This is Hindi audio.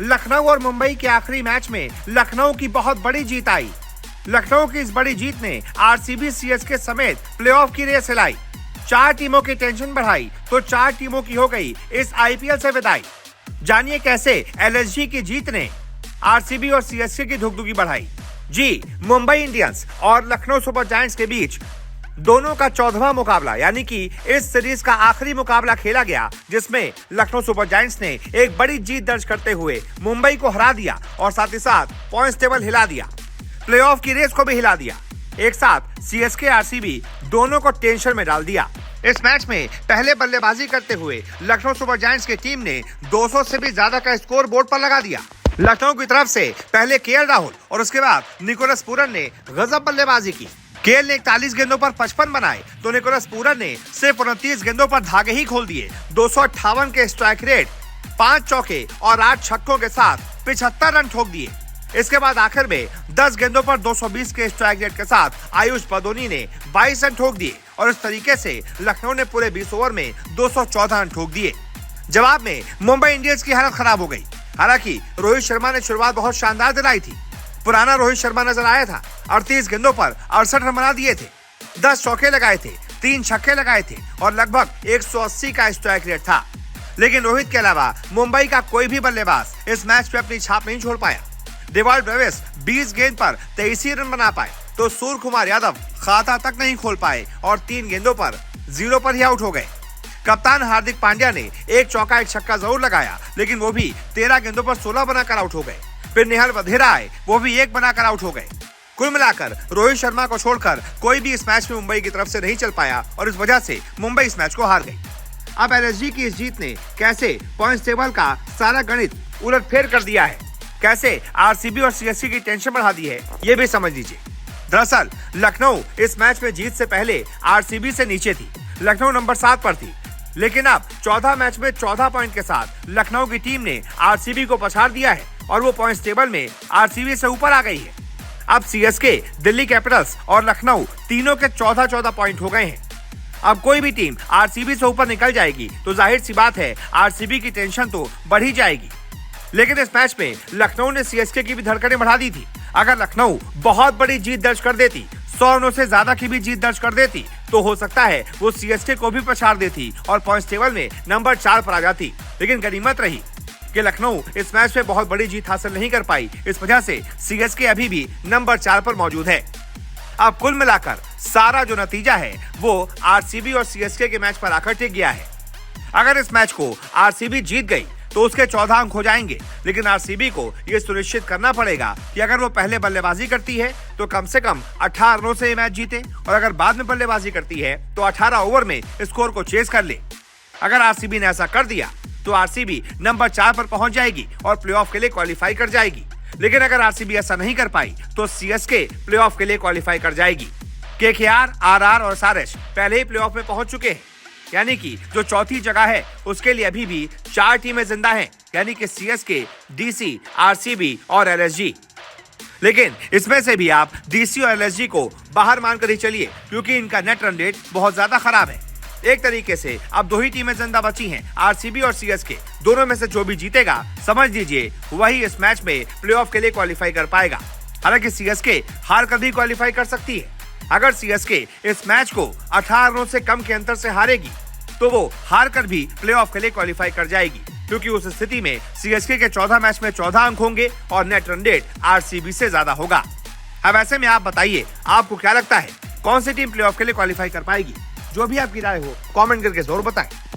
लखनऊ और मुंबई के आखिरी मैच में लखनऊ की बहुत बड़ी जीत आई। लखनऊ की इस बड़ी जीत ने आरसीबी, सीएसके समेत प्लेऑफ की रेस हिलाई। 4 टीमों की टेंशन बढ़ाई तो 4 टीमों की हो गई इस आईपीएल से विदाई। जानिए कैसे एलएसजी की जीत ने आरसीबी और सीएसके की धुकधुकी बढ़ाई। जी, मुंबई इंडियंस और लखनऊ सुपर जायंट्स के बीच दोनों का 14वां मुकाबला यानी कि इस सीरीज का आखिरी मुकाबला खेला गया, जिसमें लखनऊ सुपर जायंट्स ने एक बड़ी जीत दर्ज करते हुए मुंबई को हरा दिया और साथ ही साथ पॉइंट्स टेबल हिला दिया, प्लेऑफ की रेस को भी हिला दिया। एक साथ सीएसके, आरसीबी दोनों को टेंशन में डाल दिया। इस मैच में पहले बल्लेबाजी करते हुए लखनऊ सुपर जायंट्स की टीम ने 200 से भी ज्यादा का स्कोर बोर्ड पर लगा दिया। लखनऊ की तरफ से पहले केएल राहुल और उसके बाद निकोलस पूरन ने गजब बल्लेबाजी की। केएल ने 41 गेंदों पर 55 बनाए तो निकोलस पूरन ने सिर्फ 29 गेंदों पर धागे ही खोल दिए। 258 के स्ट्राइक रेट, 5 चौके और 8 छक्कों के साथ 75 रन ठोक दिए। इसके बाद आखिर में 10 गेंदों पर 220 के स्ट्राइक रेट के साथ आयुष पदोनी ने 22 रन ठोक दिए और इस तरीके से लखनऊ ने पूरे 20 ओवर में 214 रन ठोक दिए। जवाब में मुंबई इंडियंस की हालत खराब हो गई। हालांकि रोहित शर्मा ने शुरुआत बहुत शानदार दिलाई थी। पुराना रोहित शर्मा नजर आया था। 38 गेंदों पर 68 रन बना दिए थे, 10 चौके लगाए थे, 3 छक्के लगाए थे और लगभग 180 का स्ट्राइक रेट था। लेकिन रोहित के अलावा मुंबई का कोई भी बल्लेबाज इस मैच में अपनी छाप नहीं छोड़ पाया। डेवाल्ड ब्रेविस 20 गेंद पर 23 रन बना पाए तो सूर्य कुमार यादव खाता तक नहीं खोल पाए और 3 गेंदों पर 0 पर ही आउट हो गए। कप्तान हार्दिक पांड्या ने 1 चौका 1 छक्का जरूर लगाया, लेकिन वो भी 13 गेंदों पर 16 बनाकर आउट हो गए। फिर निहाल वधेरा आए, वो भी 1 बनाकर आउट हो गए। कुल मिलाकर रोहित शर्मा को छोड़कर कोई भी इस मैच में मुंबई की तरफ से नहीं चल पाया और इस वजह से मुंबई इस मैच को हार गई। अब एलएसजी की इस जीत ने कैसे पॉइंट्स टेबल का सारा गणित उलटफेर कर दिया है, कैसे आरसीबी और सीएसके की टेंशन बढ़ा दी है, ये भी समझ लीजिए। दरअसल लखनऊ इस मैच में जीत से पहले आरसीबी से नीचे थी। लखनऊ नंबर 7 पर थी, लेकिन अब 14 मैच में 14 पॉइंट के साथ लखनऊ की टीम ने आरसीबी को पछाड़ दिया है और वो पॉइंट्स टेबल में आरसीबी से ऊपर आ गई है। अब सीएसके, दिल्ली कैपिटल्स और लखनऊ तीनों के 14-14 पॉइंट हो गए हैं। अब कोई भी टीम आरसीबी से ऊपर निकल जाएगी तो जाहिर सी बात है आरसीबी की टेंशन तो बढ़ ही जाएगी। लेकिन इस मैच में लखनऊ ने सीएसके की भी धड़कनें बढ़ा दी थी। अगर लखनऊ बहुत बड़ी जीत दर्ज कर देती, 100 रनों से ज्यादा की भी जीत दर्ज कर देती, तो हो सकता है वो सीएसके को भी पछाड़ देती और पॉइंट्स टेबल में नंबर 4 पर आ जाती। लेकिन गनीमत रही कि लखनऊ इस मैच में बहुत बड़ी जीत हासिल नहीं कर पाई। इस वजह से सीएसके अभी भी नंबर 4 पर मौजूद है। अब कुल मिलाकर सारा जो नतीजा है वो आरसीबी और सीएसके के मैच पर आकर टिक गया है। अगर इस मैच को आरसीबी जीत गई तो उसके 14 अंक हो जाएंगे, लेकिन आरसीबी को यह सुनिश्चित करना पड़ेगा कि अगर वो पहले बल्लेबाजी करती है तो कम से कम 18 रनों से ये मैच जीते और अगर बाद में बल्लेबाजी करती है तो 18 ओवर में स्कोर को चेज कर ले। अगर आरसीबी ने ऐसा कर दिया तो आरसीबी नंबर 4 पर पहुंच जाएगी और प्लेऑफ के लिए क्वालिफाई कर जाएगी। लेकिन अगर आरसीबी ऐसा नहीं कर पाई तो सीएसके प्लेऑफ के लिए क्वालिफाई कर जाएगी। केकेआर, आरआर और एसआरएच पहले ही प्लेऑफ में पहुंच चुके हैं, यानी कि जो चौथी जगह है उसके लिए अभी भी 4 टीमें जिंदा हैं, यानी कि सीएसके, डीसी, आरसीबी और एलएसजी। लेकिन इसमें से भी आप डीसी और एलएसजी को बाहर मानकर ही चलिए, क्योंकि इनका नेट रन रेट बहुत ज्यादा खराब है। एक तरीके से अब 2 ही टीमें जिंदा बची हैं, आरसीबी और सीएसके। दोनों में से जो भी जीतेगा, समझ लीजिए वही इस मैच में प्लेऑफ के लिए क्वालिफाई कर पाएगा। हालांकि सीएसके हार कर भी क्वालिफाई कर सकती है। अगर सीएसके इस मैच को 18 रनों से कम के अंतर से हारेगी तो वो हार कर भी प्लेऑफ के लिए क्वालिफाई कर जाएगी, क्योंकि उस स्थिति में सीएसके के 14 मैच में 14 अंक होंगे और नेट रन रेट आरसीबी से ज्यादा होगा। अब ऐसे में आप बताइए, आपको क्या लगता है कौन सी टीम प्लेऑफ के लिए क्वालिफाई कर पाएगी? जो भी आपकी राय हो कमेंट करके जरूर बताएं।